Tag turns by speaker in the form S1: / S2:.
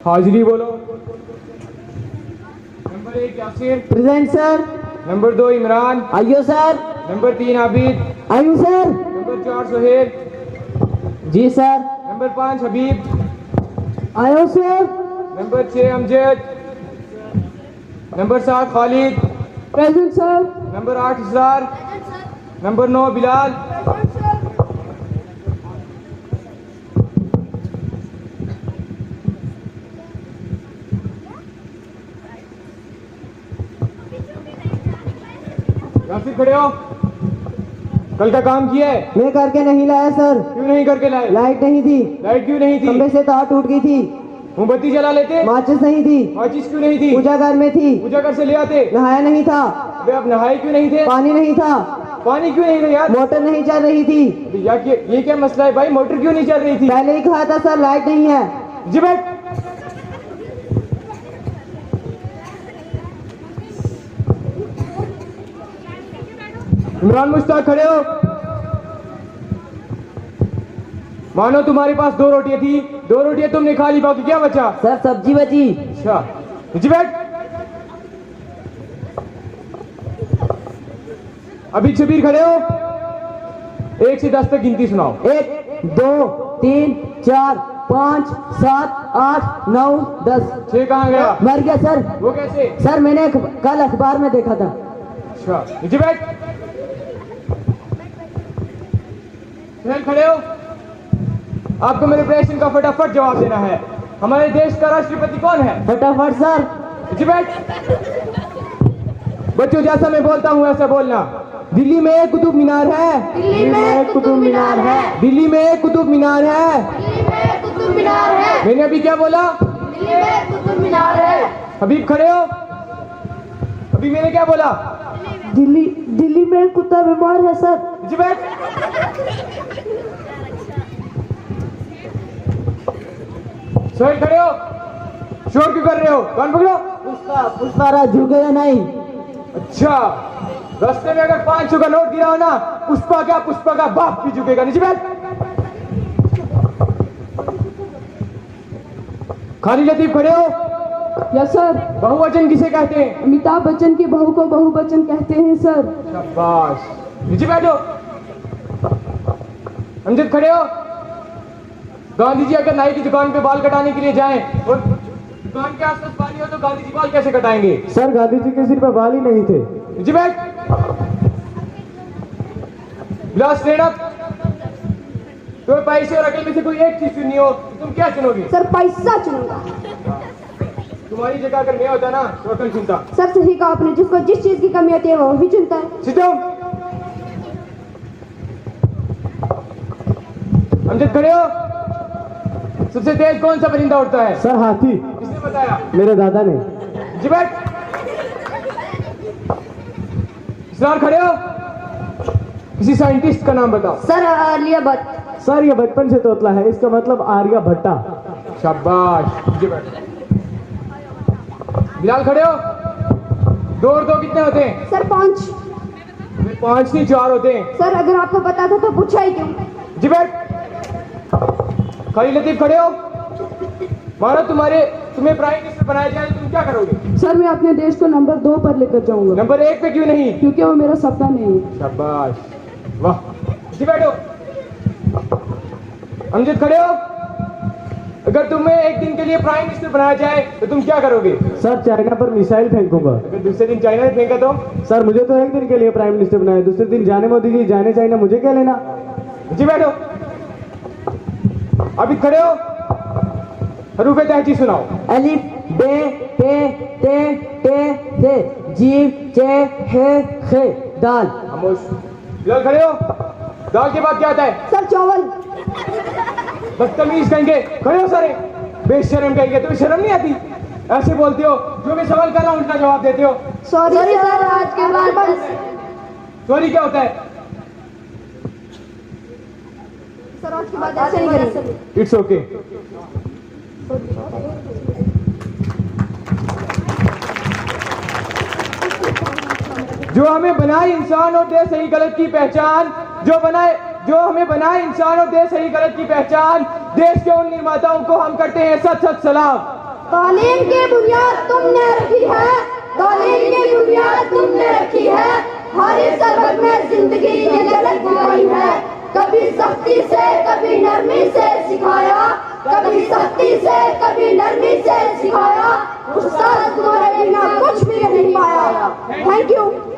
S1: हाजिरी बोलो। Number 1 Yasir.
S2: Present sir.
S1: Number 2 Imran.
S2: आइयो सर।
S1: नंबर 3 आबिद।
S2: आइयो सर।
S1: नंबर 4 सुहेल।
S2: जी सर।
S1: नंबर 5 हबीब।
S2: आयो sir.
S1: Number 6 Amjad. Number 7 Khalid.
S2: Present sir.
S1: Number 8 इसरार। Number 9 Bilal. Yasir खड़े हो। कल का काम किया है?
S2: मैं करके नहीं लाया सर।
S1: क्यों नहीं करके लाए?
S2: लाइट नहीं थी।
S1: लाइट क्यों नहीं थी?
S2: खंबे से तार टूट गई थी।
S1: मोमबत्ती जला लेते।
S2: माचिस नहीं थी।
S1: माचिस क्यों नहीं थी?
S2: पूजा घर में थी।
S1: पूजा घर से ले आते।
S2: नहाया नहीं था।
S1: अबे आप नहाए क्यों नहीं थे?
S2: पानी नहीं था।
S1: पानी क्यों नहीं था यार?
S2: मोटर नहीं चल रही थी।
S1: ये क्या मसला है भाई? मोटर क्यों नहीं चल रही थी?
S2: पहले ही कहा था सर लाइट नहीं है।
S1: जी बैठ। इमरान मुश्ताक खड़े हो। मानो तुम्हारे पास 2 रोटियां थी, 2 रोटियां तुमने खा ली, बाकी क्या बचा?
S2: सर सब्जी बची।
S1: अच्छा जी बैठ। अभी शबीर खड़े हो। 1 से 10 तक गिनती सुनाओ।
S2: 1 2 3 4 5 7 8 9 10।
S1: 6 कहाँ गया?
S2: मर गया सर।
S1: वो कैसे?
S2: सर मैंने कल अखबार में देखा था।
S1: अच्छा जी बैठ। सुहेल खड़े हो। आपको मेरे प्रश्न का फटाफट जवाब देना है। हमारे देश का राष्ट्रपति कौन है?
S2: फटाफट सर।
S1: जी बैठ। बच्चों जैसा मैं बोलता हूँ ऐसा बोलना। दिल्ली में एक कुतुब मीनार है।
S2: दिल्ली में एक कुतुब मीनार है।
S1: दिल्ली में एक कुतुब मीनार है।
S2: दिल्ली में एक कुतुब मीनार है।
S1: मैंने अभी क्या बोला?
S2: दिल्ली में एक कुतुब मीनार है।
S1: हबीब खड़े हो। अभी मैंने क्या बोला?
S2: दिल्ली में एक कुत्ता बीमार है सर।
S1: जी बैठ। सोहेल खड़े हो। शोर क्यों कर रहे हो? कान पकड़ो।
S2: पुष्पा राज झुकेगा नहीं।
S1: अच्छा रास्ते में अगर 500 का नोट गिरा हो ना, पुष्पा का बाप भी झुकेगा। नीचे बैठ। खाली लतीफ खड़े हो।
S2: Yes sir.
S1: बहुवचन किसे कहते हैं?
S2: अमिताभ बच्चन की बहू को बहुवचन कहते हैं सर।
S1: शाबाश। नीचे बैठो। अमजद खड़े हो। गांधी जी अगर नाई की दुकान पे बाल कटाने के लिए जाएं और दुकान के आसपास पानी हो तो गांधी जी बाल कैसे कटाएंगे?
S2: सर गांधी जी के सिर पे बाल ही नहीं थे।
S1: जी बैठ। Glass stand up. तुम्हें पैसे और अकल में से कोई एक चीज चुननी हो तो तुम क्या चुनोगे?
S3: सर पैसा चुनूंगा।
S1: तुम्हारी जगह अगर मैं होता ना तो अकल चुनता।
S3: सर सही कहा आपने, जिसको जिस चीज की कमी होती है वो भी चुनता है।
S1: Sit down. अमजद खड़े हो। सबसे तेज कौन सा परिंदा उड़ता है?
S2: सर हाथी।
S1: किसने बताया?
S2: मेरे दादा ने।
S1: जी बैठ। इसरार खड़े हो। किसी साइंटिस्ट का नाम बताओ।
S3: सर आलिया भट्ट।
S2: सर ये बचपन से तोतला है, इसका मतलब आर्या भट्टा।
S1: शाबाश। जी बैठ। बिलाल खड़े हो। 2 और 2 कितने होते हैं?
S3: सर 5।
S1: 5 नहीं 4 होते हैं।
S3: सर अगर आपको पता था तो पूछा ही क्यों?
S1: जी बैठ। खाली लतीफ खड़े हो। मानो तुम्हें प्राइम मिनिस्टर बनाया जाए तुम क्या करोगे?
S2: सर मैं अपने देश को नंबर 2 पर लेकर जाऊंगा।
S1: नंबर 1 पे क्यों नहीं?
S2: क्योंकि वो मेरा सपना नहीं है।
S1: शाबाश। वाह। जी बैठो। अमजद खड़े हो। अगर तुम्हें एक दिन के लिए प्राइम मिनिस्टर बनाया जाए तो तुम क्या करोगे?
S2: सर चाइना पर मिसाइल फेंकूंगा।
S1: अगर दूसरे दिन चाइना ने फेंका तो?
S2: सर मुझे तो एक दिन के लिए प्राइम मिनिस्टर बनाया, दूसरे दिन जाने मोदी जी, जाने चाइना, मुझे क्या लेना।
S1: जी बैठो। अभी खड़े हो। हरूफ तहजी सुनाओ।
S2: अलिफ बे पे ते टे से जीम चे हे खे दाल।
S1: खामोश। बिलाल खड़े हो। दाल के बाद क्या आता है?
S3: सर चावल।
S1: बदतमीज कहेंगे। खड़े हो सारे। बेशरम कहेंगे। तुम्हें शर्म नहीं आती? ऐसे बोलते हो, जो मैं सवाल कर रहा हूं उनका जवाब देते हो।
S3: सॉरी सर आज के बाद बस।
S1: सॉरी क्या होता है?
S3: सर आज के बाद ऐसे नहीं करेंगे।
S1: It's okay. जो हमें बनाए इंसान और दे सही गलत की पहचान, जो हमें बनाए इंसान और दे सही गलत की पहचान, देश के उन निर्माताओं को हम करते हैं सच सच सलाम।
S3: तालीम की बुनियाद तुमने रखी है, तालीम की बुनियाद तुमने रखी है। हर एक सबक में जिंदगी की झलक दिखाई है। कभी सख्ती से कभी नरमी से सिखाया, कभी सख्ती से कभी नरमी से सिखाया। उस्ताद तुम्हारे बिना कुछ भी नहीं पाया। Thank you.